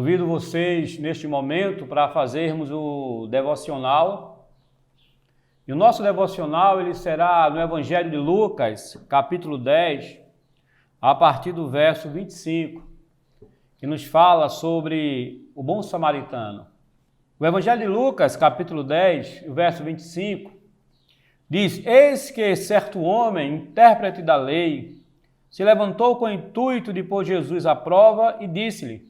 Convido vocês neste momento para fazermos o devocional. E o nosso devocional ele será no Evangelho de Lucas, capítulo 10, a partir do verso 25, que nos fala sobre o bom samaritano. O Evangelho de Lucas, capítulo 10, verso 25, diz: Eis que certo homem, intérprete da lei, se levantou com o intuito de pôr Jesus à prova e disse-lhe: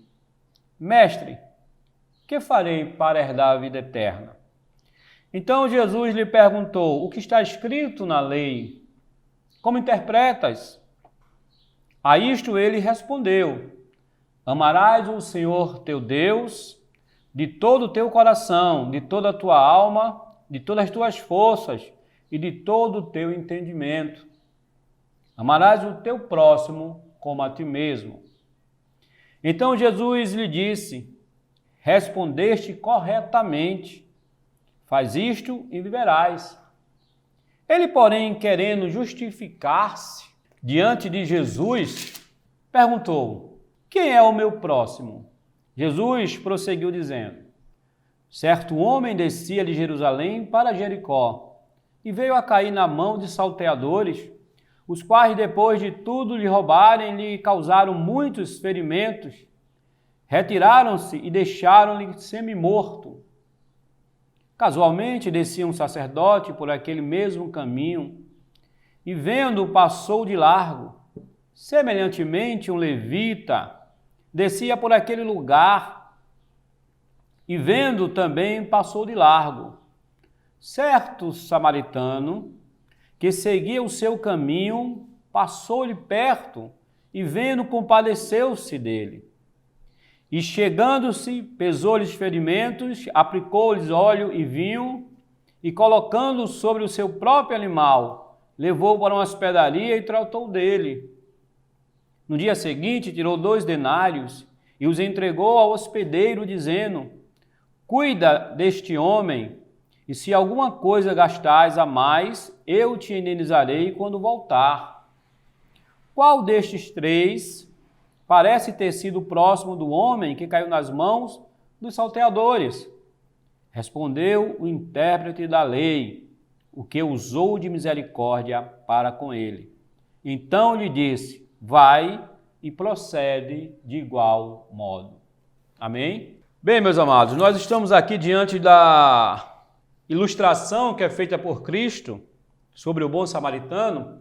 Mestre, que farei para herdar a vida eterna? Então Jesus lhe perguntou: O que está escrito na lei? Como interpretas? A isto ele respondeu: Amarás o Senhor teu Deus de todo o teu coração, de toda a tua alma, de todas as tuas forças e de todo o teu entendimento. Amarás o teu próximo como a ti mesmo. Então Jesus lhe disse: Respondeste corretamente, faz isto e viverás. Ele, porém, querendo justificar-se diante de Jesus, perguntou: Quem é o meu próximo? Jesus prosseguiu dizendo: Certo homem descia de Jerusalém para Jericó e veio a cair na mão de salteadores, os quais, depois de tudo lhe roubarem, lhe causaram muitos ferimentos, retiraram-se e deixaram-lhe semi-morto. Casualmente descia um sacerdote por aquele mesmo caminho e, vendo-o, passou de largo. Semelhantemente, um levita descia por aquele lugar e, vendo também, passou de largo. Certo samaritano, que seguia o seu caminho, passou-lhe perto e, vendo, compadeceu-se dele. E, chegando-se, pesou-lhes ferimentos, aplicou-lhes óleo e vinho, e, colocando-o sobre o seu próprio animal, levou-o para uma hospedaria e tratou dele. No dia seguinte, tirou 2 denários e os entregou ao hospedeiro, dizendo: Cuida deste homem, e se alguma coisa gastares a mais, eu te indenizarei quando voltar. Qual destes 3 parece ter sido próximo do homem que caiu nas mãos dos salteadores? Respondeu o intérprete da lei, o que usou de misericórdia para com ele. Então lhe disse: Vai e procede de igual modo. Amém? Bem, meus amados, nós estamos aqui diante da ilustração que é feita por Cristo sobre o bom samaritano,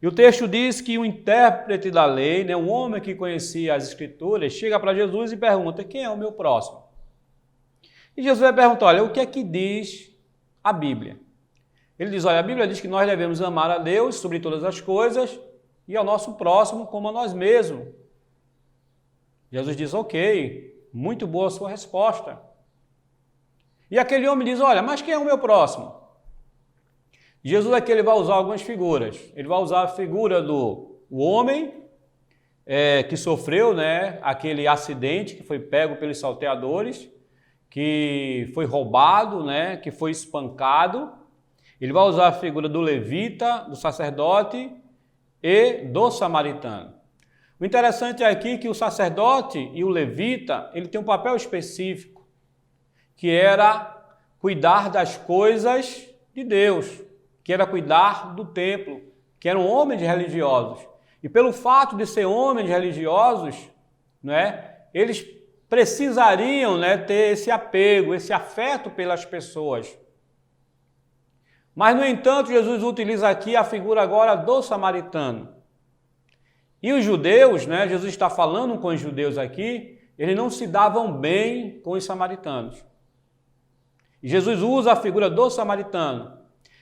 e o texto diz que o intérprete da lei, um homem que conhecia as Escrituras, chega para Jesus e pergunta: Quem é o meu próximo? E Jesus vai perguntar: Olha, o que é que diz a Bíblia? Ele diz: Olha, a Bíblia diz que nós devemos amar a Deus sobre todas as coisas e ao nosso próximo como a nós mesmos. Jesus diz: Ok, muito boa a sua resposta. E aquele homem diz: Olha, mas quem é o meu próximo? Jesus aqui ele vai usar algumas figuras. Ele vai usar a figura do homem que sofreu aquele acidente, que foi pego pelos salteadores, que foi roubado, que foi espancado. Ele vai usar a figura do levita, do sacerdote e do samaritano. O interessante aqui é que o sacerdote e o levita ele tem um papel específico, que era cuidar das coisas de Deus, que era cuidar do templo, que eram homens religiosos. E pelo fato de ser homens religiosos, eles precisariam ter esse apego, esse afeto pelas pessoas. Mas, no entanto, Jesus utiliza aqui a figura agora do samaritano. E os judeus, Jesus está falando com os judeus aqui, eles não se davam bem com os samaritanos. E Jesus usa a figura do samaritano.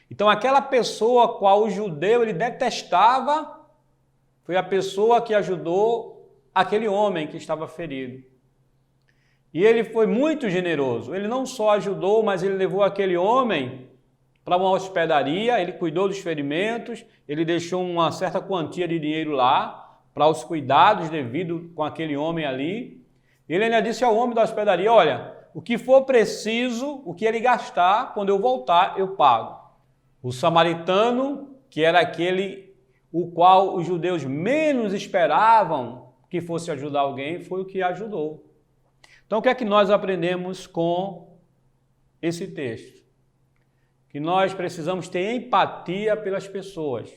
Então, aquela pessoa a qual o judeu ele detestava foi a pessoa que ajudou aquele homem que estava ferido. E ele foi muito generoso. Ele não só ajudou, mas ele levou aquele homem para uma hospedaria, ele cuidou dos ferimentos, ele deixou uma certa quantia de dinheiro lá para os cuidados devidos com aquele homem ali. Ele ainda disse ao homem da hospedaria: Olha, o que for preciso, o que ele gastar, quando eu voltar, eu pago. O samaritano, que era aquele o qual os judeus menos esperavam que fosse ajudar alguém, foi o que ajudou. Então, o que é que nós aprendemos com esse texto? Que nós precisamos ter empatia pelas pessoas,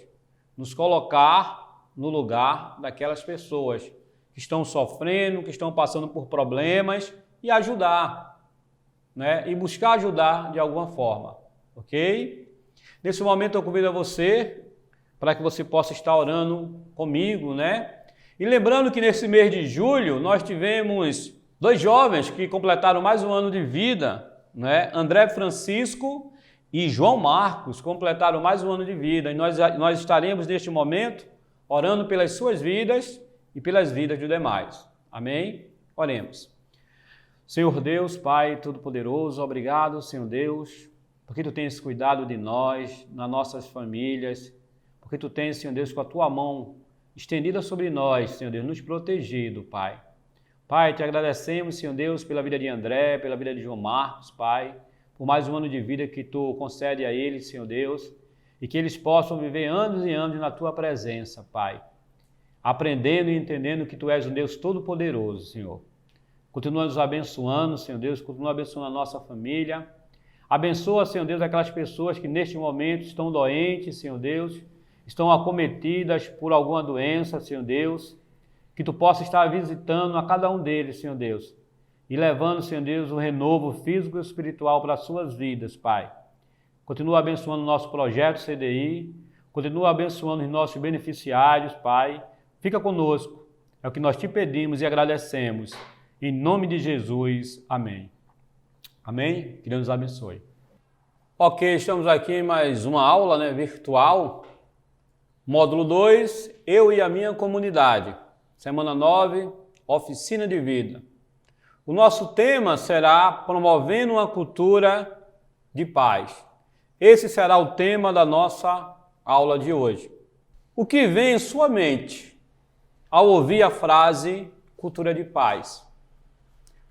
nos colocar no lugar daquelas pessoas que estão sofrendo, que estão passando por problemas e ajudar, né? E buscar ajudar de alguma forma, ok? Nesse momento eu convido a você para que você possa estar orando comigo, né? E lembrando que nesse mês de julho nós tivemos 2 jovens que completaram mais um ano de vida, né? André Francisco e João Marcos completaram mais um ano de vida. E nós estaremos neste momento orando pelas suas vidas e pelas vidas dos demais. Amém? Oremos. Senhor Deus, Pai Todo-Poderoso, obrigado, Senhor Deus, porque Tu tens cuidado de nós, nas nossas famílias, porque Tu tens, Senhor Deus, com a Tua mão estendida sobre nós, Senhor Deus, nos protegido, Pai. Pai, Te agradecemos, Senhor Deus, pela vida de André, pela vida de João Marcos, Pai, por mais um ano de vida que Tu concede a eles, Senhor Deus, e que eles possam viver anos e anos na Tua presença, Pai, aprendendo e entendendo que Tu és um Deus todo-poderoso, Senhor. Continua nos abençoando, Senhor Deus, continua abençoando a nossa família. Abençoa, Senhor Deus, aquelas pessoas que neste momento estão doentes, Senhor Deus, estão acometidas por alguma doença, Senhor Deus, que Tu possa estar visitando a cada um deles, Senhor Deus, e levando, Senhor Deus, o renovo físico e espiritual para as suas vidas, Pai. Continua abençoando o nosso projeto CDI, continua abençoando os nossos beneficiários, Pai. Fica conosco, é o que nós Te pedimos e agradecemos. Em nome de Jesus, amém. Amém? Que Deus nos abençoe. Ok, estamos aqui em mais uma aula, né, virtual. Módulo 2, eu e a minha comunidade. Semana 9, oficina de vida. O nosso tema será promovendo uma cultura de paz. Esse será o tema da nossa aula de hoje. O que vem em sua mente ao ouvir a frase cultura de paz?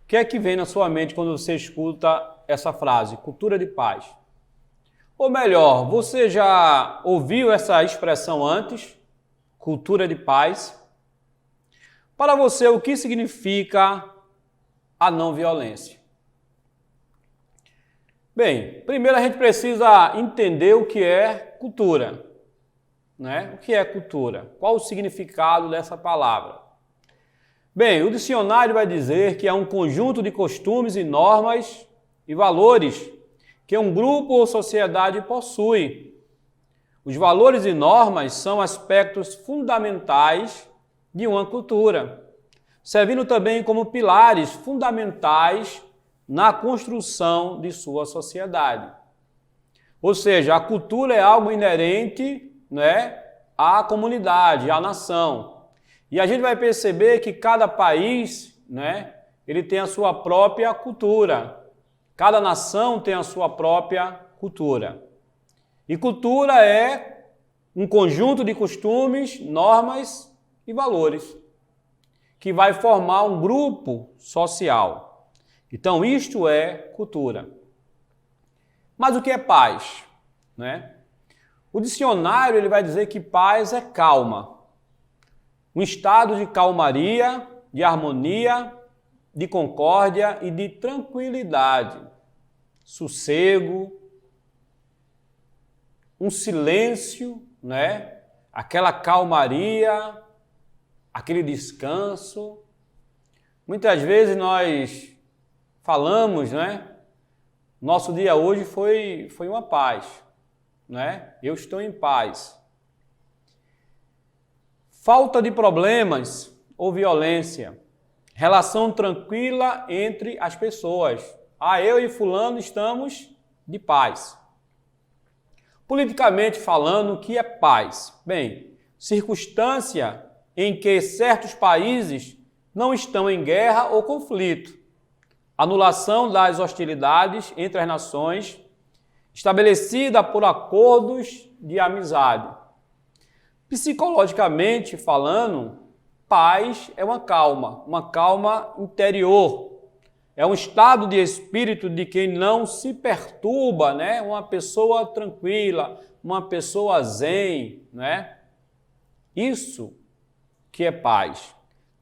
O que é que vem na sua mente quando você escuta essa frase, cultura de paz? Ou melhor, você já ouviu essa expressão antes, cultura de paz? Para você, o que significa a não violência? Bem, primeiro a gente precisa entender o que é cultura, né? O que é cultura? Qual o significado dessa palavra? Bem, o dicionário vai dizer que é um conjunto de costumes e normas e valores que um grupo ou sociedade possui. Os valores e normas são aspectos fundamentais de uma cultura, servindo também como pilares fundamentais na construção de sua sociedade. Ou seja, a cultura é algo inerente, né, à comunidade, à nação. E a gente vai perceber que cada país, né, ele tem a sua própria cultura. Cada nação tem a sua própria cultura. E cultura é um conjunto de costumes, normas e valores que vai formar um grupo social. Então, isto é cultura. Mas o que é paz, né? O dicionário ele vai dizer que paz é calma. Um estado de calmaria, de harmonia, de concórdia e de tranquilidade, sossego, um silêncio, né? Aquela calmaria, aquele descanso. Muitas vezes nós falamos, né? Nosso dia hoje foi uma paz, né? Eu estou em paz. Falta de problemas ou violência. Relação tranquila entre as pessoas. Eu e fulano estamos de paz. Politicamente falando, o que é paz? Bem, circunstância em que certos países não estão em guerra ou conflito. Anulação das hostilidades entre as nações, estabelecida por acordos de amizade. Psicologicamente falando, paz é uma calma interior. É um estado de espírito de quem não se perturba, né? Uma pessoa tranquila, uma pessoa zen, né? Isso que é paz.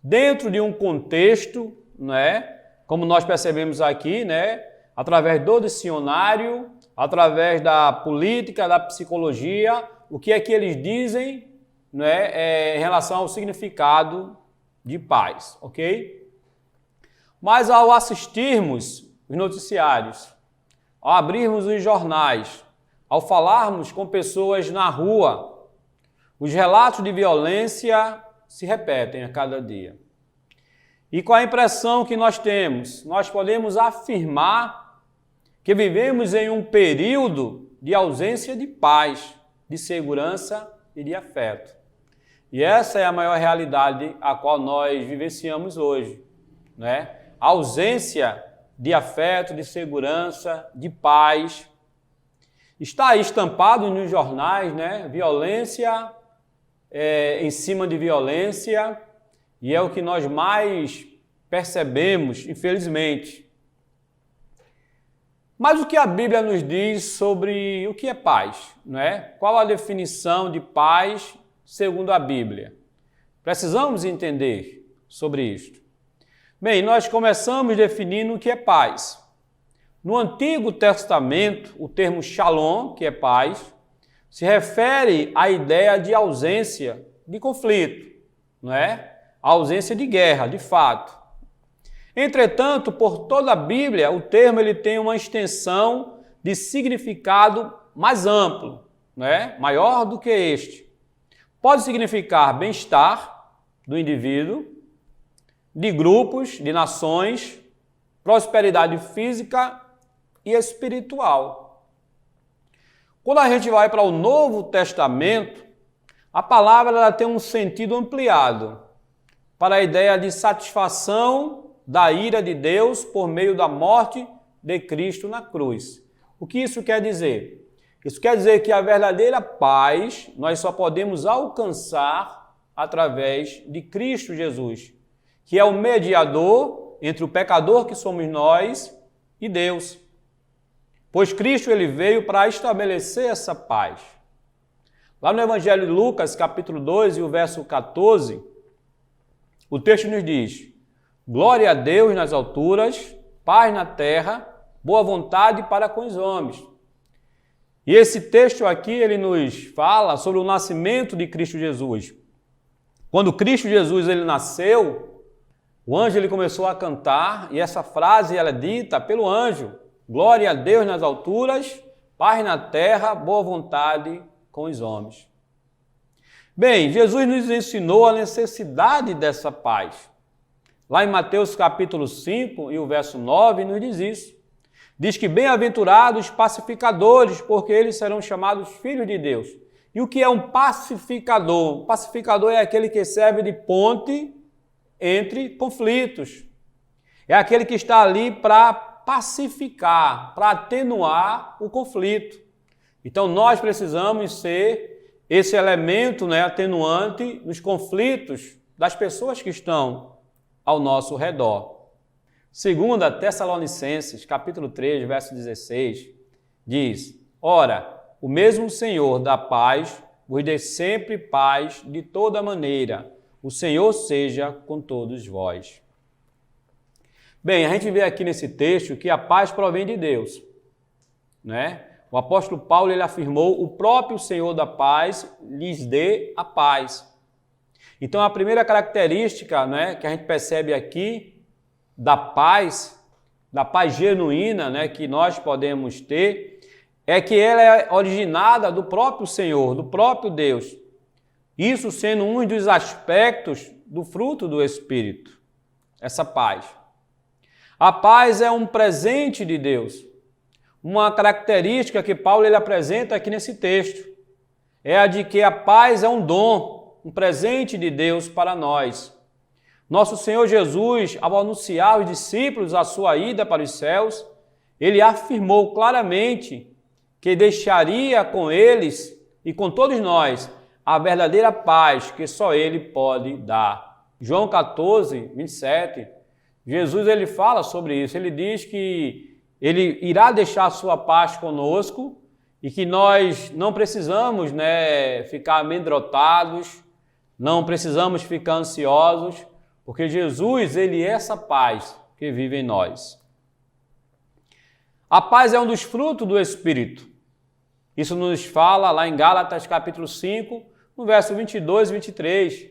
Dentro de um contexto, né? como nós percebemos aqui, né, através do dicionário, através da política, da psicologia, o que é que eles dizem, né, em relação ao significado de paz, ok? Mas ao assistirmos os noticiários, ao abrirmos os jornais, ao falarmos com pessoas na rua, os relatos de violência se repetem a cada dia. E com a impressão que nós temos, nós podemos afirmar que vivemos em um período de ausência de paz, de segurança e de afeto. E essa é a maior realidade a qual nós vivenciamos hoje, né? A ausência de afeto, de segurança, de paz. Está aí estampado nos jornais, né? Violência em cima de violência, e é o que nós mais percebemos, infelizmente. Mas o que a Bíblia nos diz sobre o que é paz, não é? Qual a definição de paz segundo a Bíblia? Precisamos entender sobre isto. Bem, nós começamos definindo o que é paz. No Antigo Testamento, o termo shalom, que é paz, se refere à ideia de ausência de conflito, não é? A ausência de guerra, de fato. Entretanto, por toda a Bíblia, o termo ele tem uma extensão de significado mais amplo, não é? Maior do que este. Pode significar bem-estar do indivíduo, de grupos, de nações, prosperidade física e espiritual. Quando a gente vai para o Novo Testamento, a palavra ela tem um sentido ampliado para a ideia de satisfação da ira de Deus por meio da morte de Cristo na cruz. O que isso quer dizer? Isso quer dizer que a verdadeira paz nós só podemos alcançar através de Cristo Jesus, que é o mediador entre o pecador que somos nós e Deus. Pois Cristo ele veio para estabelecer essa paz. Lá no Evangelho de Lucas, capítulo 2 e o verso 14, o texto nos diz: glória a Deus nas alturas, paz na terra, boa vontade para com os homens. E esse texto aqui, ele nos fala sobre o nascimento de Cristo Jesus. Quando Cristo Jesus ele nasceu, o anjo ele começou a cantar, e essa frase ela é dita pelo anjo: glória a Deus nas alturas, paz na terra, boa vontade com os homens. Bem, Jesus nos ensinou a necessidade dessa paz. Lá em Mateus capítulo 5 e o verso 9 nos diz isso. Diz que bem-aventurados pacificadores, porque eles serão chamados filhos de Deus. E o que é um pacificador? Um pacificador é aquele que serve de ponte entre conflitos. É aquele que está ali para pacificar, para atenuar o conflito. Então nós precisamos ser esse elemento, né, atenuante nos conflitos das pessoas que estão ao nosso redor. Segunda Tessalonicenses, capítulo 3, verso 16, diz: ora, o mesmo Senhor da paz vos dê sempre paz de toda maneira. O Senhor seja com todos vós. Bem, a gente vê aqui nesse texto que a paz provém de Deus, né? O apóstolo Paulo ele afirmou: o próprio Senhor da paz lhes dê a paz. Então a primeira característica, né, que a gente percebe aqui da paz genuína, né, que nós podemos ter, é que ela é originada do próprio Senhor, do próprio Deus. Isso sendo um dos aspectos do fruto do Espírito, essa paz. A paz é um presente de Deus. Uma característica que Paulo ele apresenta aqui nesse texto é a de que a paz é um dom, um presente de Deus para nós. Nosso Senhor Jesus, ao anunciar aos discípulos a sua ida para os céus, ele afirmou claramente que deixaria com eles e com todos nós a verdadeira paz que só ele pode dar. João 14, 27, Jesus ele fala sobre isso. Ele diz que ele irá deixar a sua paz conosco e que nós não precisamos, né, ficar amedrontados, não precisamos ficar ansiosos, porque Jesus ele é essa paz que vive em nós. A paz é um dos frutos do Espírito. Isso nos fala lá em Gálatas capítulo 5, no verso 22 e 23,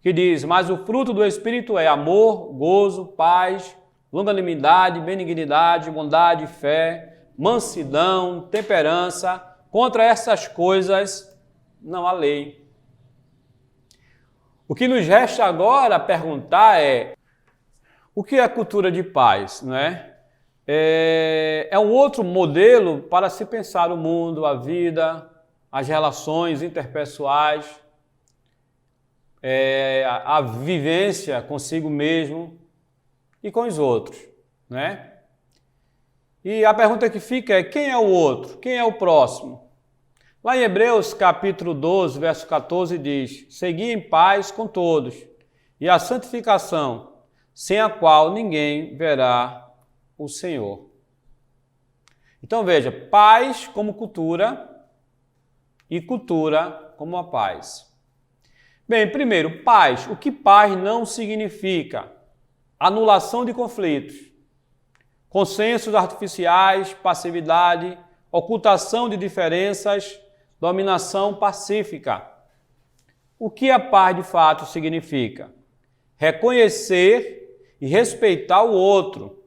que diz: mas o fruto do Espírito é amor, gozo, paz, longanimidade, benignidade, bondade, fé, mansidão, temperança. Contra essas coisas não há lei. O que nos resta agora perguntar é: o que é a cultura de paz, não é? É um outro modelo para se pensar o mundo, a vida, as relações interpessoais, a vivência consigo mesmo e com os outros, né? E a pergunta que fica é: quem é o outro? Quem é o próximo? Lá em Hebreus capítulo 12, verso 14 diz: segui em paz com todos e a santificação, sem a qual ninguém verá o Senhor. Então veja, paz como cultura e cultura como a paz. Bem, primeiro, paz. O que paz não significa? Anulação de conflitos, consensos artificiais, passividade, ocultação de diferenças, dominação pacífica. O que a paz de fato significa? Reconhecer e respeitar o outro.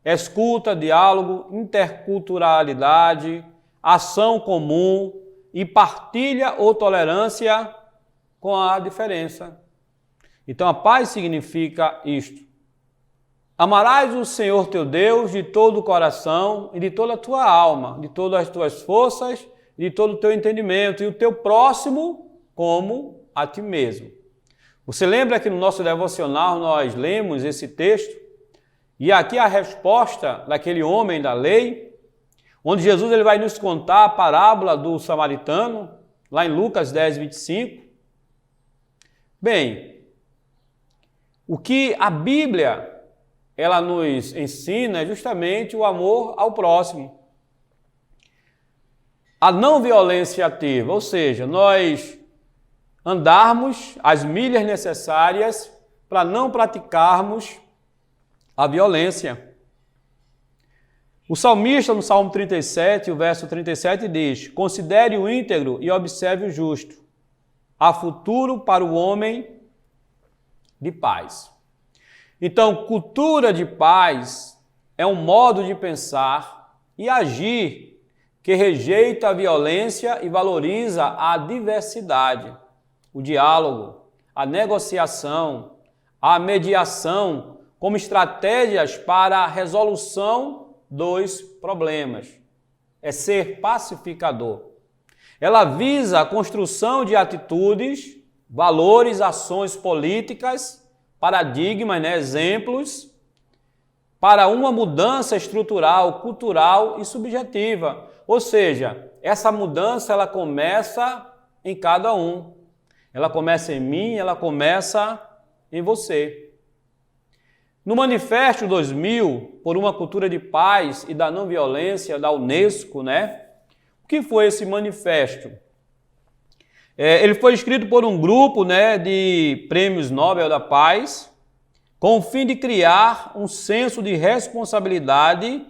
Escuta, diálogo, interculturalidade, ação comum e partilha ou tolerância com a diferença. Então a paz significa isto: amarás o Senhor teu Deus de todo o coração e de toda a tua alma, de todas as tuas forças, de todo o teu entendimento, e o teu próximo como a ti mesmo. Você lembra que no nosso devocional nós lemos esse texto? E aqui a resposta daquele homem da lei, onde Jesus ele vai nos contar a parábola do samaritano, lá em Lucas 10, 25. Bem, o que a Bíblia ela nos ensina é justamente o amor ao próximo. A não violência ativa, ou seja, nós andarmos as milhas necessárias para não praticarmos a violência. O salmista, no Salmo 37, o verso 37 diz: considere o íntegro e observe o justo. Há futuro para o homem de paz. Então, cultura de paz é um modo de pensar e agir que rejeita a violência e valoriza a diversidade, o diálogo, a negociação, a mediação, como estratégias para a resolução dos problemas. É ser pacificador. Ela visa a construção de atitudes, valores, ações políticas, paradigmas, exemplos, para uma mudança estrutural, cultural e subjetiva. Ou seja, essa mudança ela começa em cada um. Ela começa em mim, ela começa em você. No Manifesto 2000, por uma cultura de paz e da não violência, da Unesco, né? O que foi esse manifesto? Ele foi escrito por um grupo, né, de prêmios Nobel da Paz, com o fim de criar um senso de responsabilidade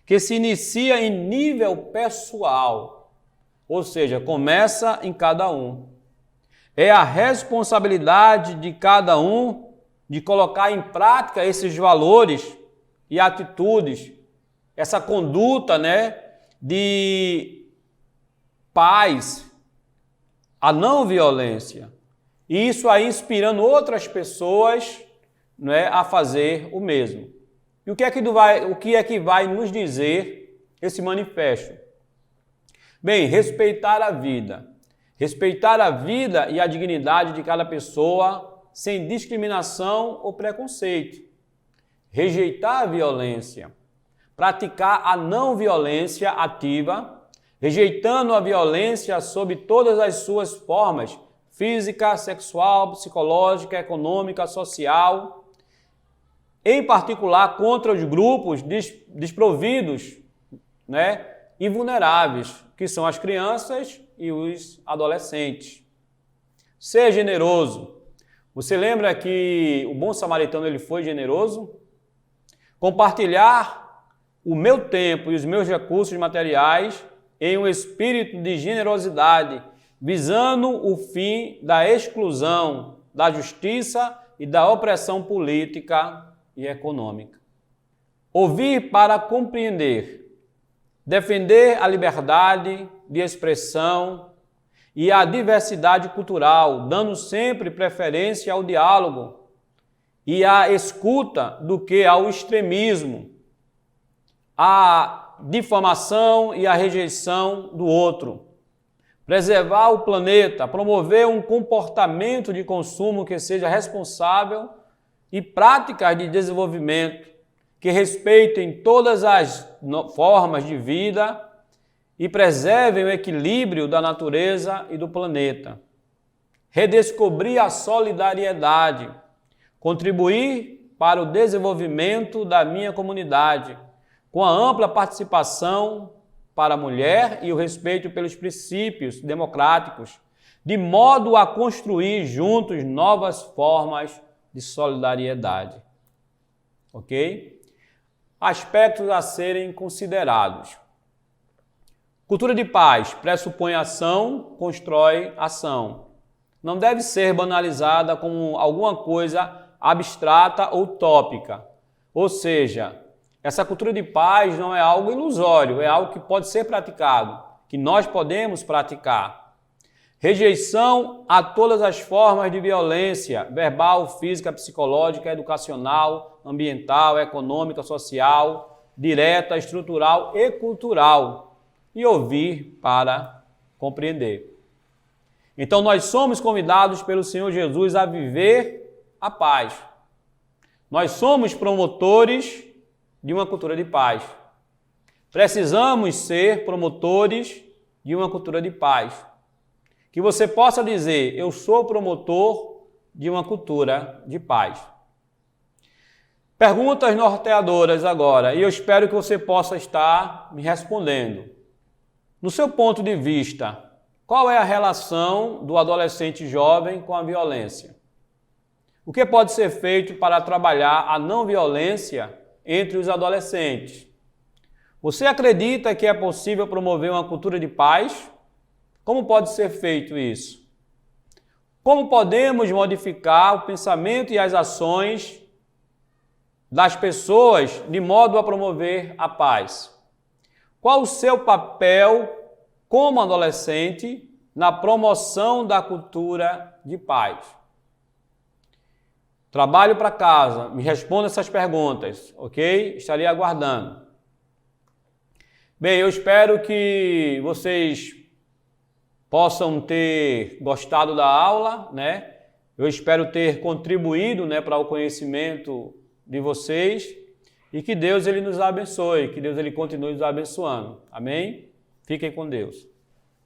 que se inicia em nível pessoal, ou seja, começa em cada um. É a responsabilidade de cada um de colocar em prática esses valores e atitudes, essa conduta, né, de paz, a não violência. E isso aí inspirando outras pessoas, né, a fazer o mesmo. E o que é que vai nos dizer esse manifesto? Bem, respeitar a vida. Respeitar a vida e a dignidade de cada pessoa, sem discriminação ou preconceito. Rejeitar a violência. Praticar a não violência ativa, rejeitando a violência sob todas as suas formas, física, sexual, psicológica, econômica, social, em particular contra os grupos desprovidos, né, e vulneráveis, que são as crianças e os adolescentes. Ser generoso. Você lembra que o bom samaritano ele foi generoso? Compartilhar o meu tempo e os meus recursos materiais em um espírito de generosidade, visando o fim da exclusão, da justiça e da opressão política e econômica. Ouvir para compreender, defender a liberdade de expressão e a diversidade cultural, dando sempre preferência ao diálogo e à escuta do que ao extremismo, à difamação e à rejeição do outro. Preservar o planeta, promover um comportamento de consumo que seja responsável e práticas de desenvolvimento que respeitem todas as formas de vida e preservem o equilíbrio da natureza e do planeta. Redescobrir a solidariedade, contribuir para o desenvolvimento da minha comunidade, com a ampla participação para a mulher e o respeito pelos princípios democráticos, de modo a construir juntos novas formas de solidariedade. Ok? Aspectos a serem considerados. Cultura de paz pressupõe ação, constrói ação. Não deve ser banalizada como alguma coisa abstrata ou utópica. Ou seja, essa cultura de paz não é algo ilusório, é algo que pode ser praticado, que nós podemos praticar. Rejeição a todas as formas de violência, verbal, física, psicológica, educacional, ambiental, econômica, social, direta, estrutural e cultural. E ouvir para compreender. Então nós somos convidados pelo Senhor Jesus a viver a paz. Nós somos promotores de uma cultura de paz. Precisamos ser promotores de uma cultura de paz. Que você possa dizer, eu sou promotor de uma cultura de paz. Perguntas norteadoras agora, e eu espero que você possa estar me respondendo. No seu ponto de vista, qual é a relação do adolescente jovem com a violência? O que pode ser feito para trabalhar a não violência entre os adolescentes? Você acredita que é possível promover uma cultura de paz? Como pode ser feito isso? Como podemos modificar o pensamento e as ações das pessoas de modo a promover a paz? Qual o seu papel como adolescente na promoção da cultura de paz? Trabalho para casa, me responda essas perguntas, ok? Estarei aguardando. Bem, eu espero que vocês possam ter gostado da aula, né? Eu espero ter contribuído, né, para o conhecimento de vocês. E que Deus ele nos abençoe, que Deus ele continue nos abençoando. Amém? Fiquem com Deus.